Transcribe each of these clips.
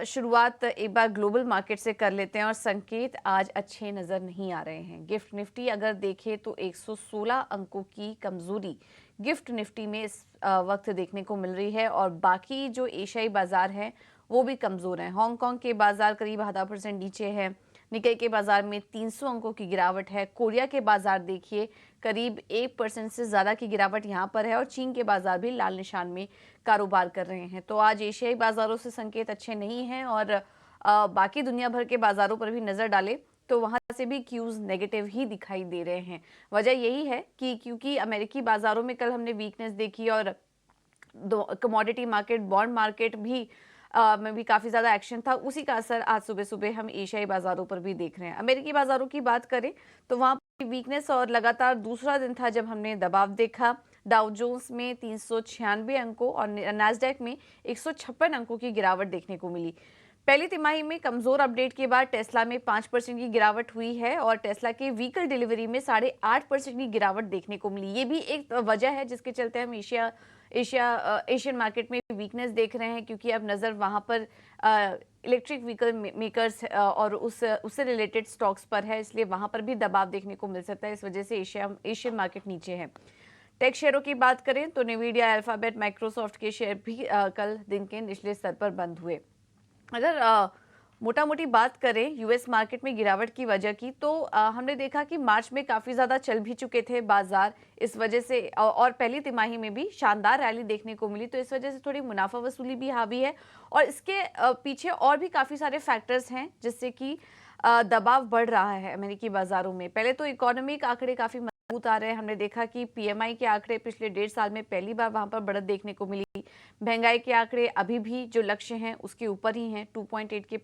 शुरुआत एक बार global market से कर लेते हैं और संकेत आज अच्छे नज़र नहीं आ रहे हैं। गिफ्ट निफ्टी अगर देखें तो 116 अंकों की कमजोरी गिफ्ट निफ्टी में इस वक्त देखने को मिल रही है और बाकी जो एशियाई बाजार हैं वो भी कमज़ोर हैं। हांगकांग के बाजार करीब 0.5% नीचे है। निक्केई के बाजार में 300 अंकों की गिरावट है। कोरिया के बाजार देखिए करीब 1% से ज़्यादा की गिरावट यहाँ पर है और चीन के बाजार भी लाल निशान में कारोबार कर रहे हैं। तो आज एशियाई बाजारों से संकेत अच्छे नहीं हैं और बाकी दुनिया भर के बाजारों पर भी नज़र डालें तो वहां से भी क्यूज नेगेटिव ही दिखाई दे रहे हैं। वजह यही है कि क्योंकि अमेरिकी बाजारों में कल हमने वीकनेस देखी और कमोडिटी मार्केट, बॉन्ड मार्केट भी में भी काफ़ी ज़्यादा एक्शन था। उसी का असर आज सुबह सुबह हम एशियाई बाजारों पर भी देख रहे हैं। अमेरिकी बाजारों की बात करें तो वहाँ पर वीकनेस और लगातार दूसरा दिन था जब हमने दबाव देखा। डाउ जोन्स में 396 अंकों और नैस्डैक में 156 अंकों की गिरावट देखने को मिली। पहली तिमाही में कमजोर अपडेट के बाद टेस्ला में 5% की गिरावट हुई है और टेस्ला के व्हीकल डिलीवरी में 8.5% की गिरावट देखने को मिली। ये भी एक वजह है जिसके चलते हम एशियन मार्केट में वीकनेस देख रहे हैं, क्योंकि अब नज़र वहां पर इलेक्ट्रिक व्हीकल मेकर्स और उससे रिलेटेड स्टॉक्स पर है, इसलिए वहां पर भी दबाव देखने को मिल सकता है। इस वजह से एशियन मार्केट नीचे है। टेक शेयरों की बात करें तो नेविडिया, अल्फाबेट, माइक्रोसॉफ्ट के शेयर भी कल दिन के निचले स्तर पर बंद हुए। अगर मोटा मोटी बात करें यूएस मार्केट में गिरावट की वजह की तो हमने देखा कि मार्च में काफ़ी ज़्यादा चल भी चुके थे बाजार, इस वजह से और पहली तिमाही में भी शानदार रैली देखने को मिली, तो इस वजह से थोड़ी मुनाफा वसूली भी हावी है और इसके पीछे और भी काफ़ी सारे फैक्टर्स हैं जिससे कि दबाव बढ़ रहा है अमेरिकी बाजारों में। पहले तो इकोनॉमिक आंकड़े काफ़ी मजबूत आ रहे हैं। हमने देखा कि पीएमआई के आंकड़े पिछले 1.5 साल में पहली बार वहां पर बढ़त देखने को मिली। महंगाई के आंकड़े अभी भी जो लक्ष्य हैं उसके ऊपर ही हैं, 2.8 के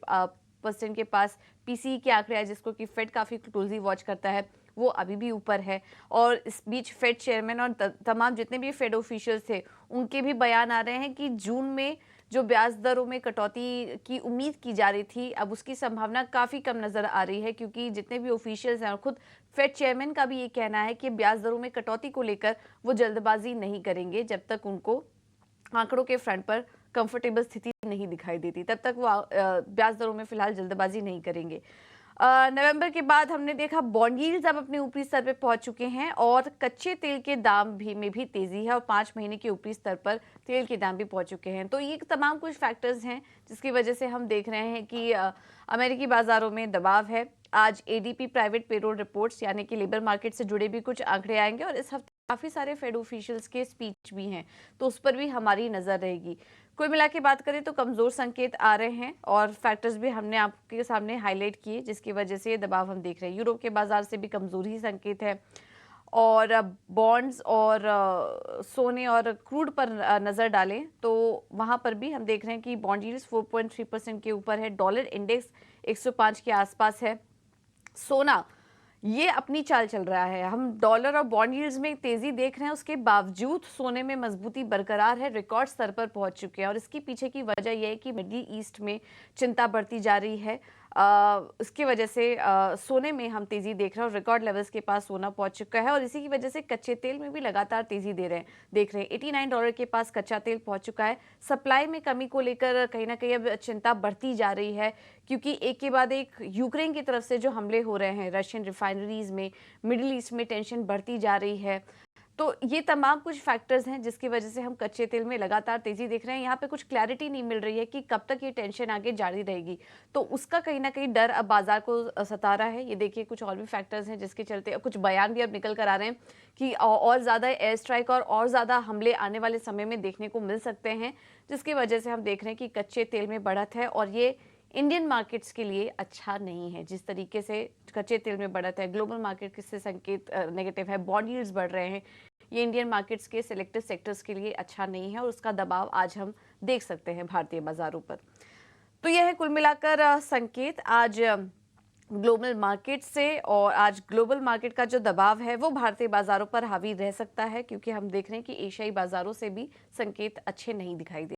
% के पास। पीसीई के आंकड़े आए जिसको कि फेड काफ़ी क्लोजली वॉच करता है, वो अभी भी ऊपर है। और इस बीच फेड चेयरमैन और तमाम जितने भी फेड ऑफिशियल्स थे उनके भी बयान आ रहे हैं कि जून में जो ब्याज दरों में कटौती की उम्मीद की जा रही थी अब उसकी संभावना काफ़ी कम नज़र आ रही है, क्योंकि जितने भी ऑफिशियल्स हैं और खुद फेड चेयरमैन का भी ये कहना है कि ब्याज दरों में कटौती को लेकर वो जल्दबाजी नहीं करेंगे। जब तक उनको आंकड़ों के फ्रंट पर कंफर्टेबल स्थिति नहीं दिखाई देती तब तक वो ब्याज दरों में फिलहाल जल्दबाजी नहीं करेंगे। नवंबर के बाद हमने देखा बॉन्ड यील्ड्स अब अपने ऊपरी स्तर पर पहुंच चुके हैं और कच्चे तेल के दाम में भी तेजी है और 5 महीने के ऊपरी स्तर पर तेल के दाम भी पहुंच चुके हैं। तो ये तमाम कुछ फैक्टर्स हैं जिसकी वजह से हम देख रहे हैं कि अमेरिकी बाजारों में दबाव है। आज एडीपी प्राइवेट पेरोल रिपोर्ट्स यानी कि लेबर मार्केट से जुड़े भी कुछ आंकड़े आएंगे और इस हफ्ते काफ़ी सारे फेड ऑफिशियल्स के स्पीच भी हैं, तो उस पर भी हमारी नज़र रहेगी। कुल मिला के बात करें तो कमज़ोर संकेत आ रहे हैं और फैक्टर्स भी हमने आपके सामने हाईलाइट किए जिसकी वजह से ये दबाव हम देख रहे हैं। यूरोप के बाजार से भी कमज़ोरी ही संकेत है और बॉन्ड्स और सोने और क्रूड पर नज़र डालें तो वहाँ पर भी हम देख रहे हैं कि बॉन्ड यील्ड्स 4.3% के ऊपर है। डॉलर इंडेक्स 105 के आसपास है। सोना ये अपनी चाल चल रहा है। हम डॉलर और बॉन्ड यील्ड्स में तेजी देख रहे हैं, उसके बावजूद सोने में मजबूती बरकरार है, रिकॉर्ड स्तर पर पहुंच चुके हैं और इसके पीछे की वजह यह है कि मिडिल ईस्ट में चिंता बढ़ती जा रही है। इसकी वजह से सोने में हम तेजी देख रहे हैं और रिकॉर्ड लेवल्स के पास सोना पहुंच चुका है और इसी की वजह से कच्चे तेल में भी लगातार तेजी देख रहे हैं। $89 के पास कच्चा तेल पहुंच चुका है। सप्लाई में कमी को लेकर कहीं ना कहीं अब चिंता बढ़ती जा रही है, क्योंकि एक के बाद एक यूक्रेन की तरफ से जो हमले हो रहे हैं रशियन रिफाइनरीज में, मिडिल ईस्ट में टेंशन बढ़ती जा रही है। तो ये तमाम कुछ फैक्टर्स हैं जिसकी वजह से हम कच्चे तेल में लगातार तेजी देख रहे हैं। यहाँ पे कुछ क्लैरिटी नहीं मिल रही है कि कब तक ये टेंशन आगे जारी रहेगी, तो उसका कहीं ना कहीं डर अब बाजार को सता रहा है। ये देखिए कुछ और भी फैक्टर्स हैं जिसके चलते कुछ बयान भी अब निकल कर आ रहे हैं कि और ज़्यादा एयर स्ट्राइक और ज़्यादा हमले आने वाले समय में देखने को मिल सकते हैं, जिसकी वजह से हम देख रहे हैं कि कच्चे तेल में बढ़त है और ये इंडियन मार्केट्स के लिए अच्छा नहीं है। जिस तरीके से कच्चे तेल में बढ़त है, ग्लोबल मार्केट से संकेत नेगेटिव है, बॉन्ड यील्ड्स बढ़ रहे हैं, ये इंडियन मार्केट्स के सिलेक्टिव सेक्टर्स के लिए अच्छा नहीं है और उसका दबाव आज हम देख सकते हैं भारतीय बाजारों पर। तो यह है कुल मिलाकर संकेत आज ग्लोबल मार्केट से और आज ग्लोबल मार्केट का जो दबाव है वो भारतीय बाजारों पर हावी रह सकता है, क्योंकि हम देख रहे हैं कि एशियाई बाजारों से भी संकेत अच्छे नहीं दिखाई दे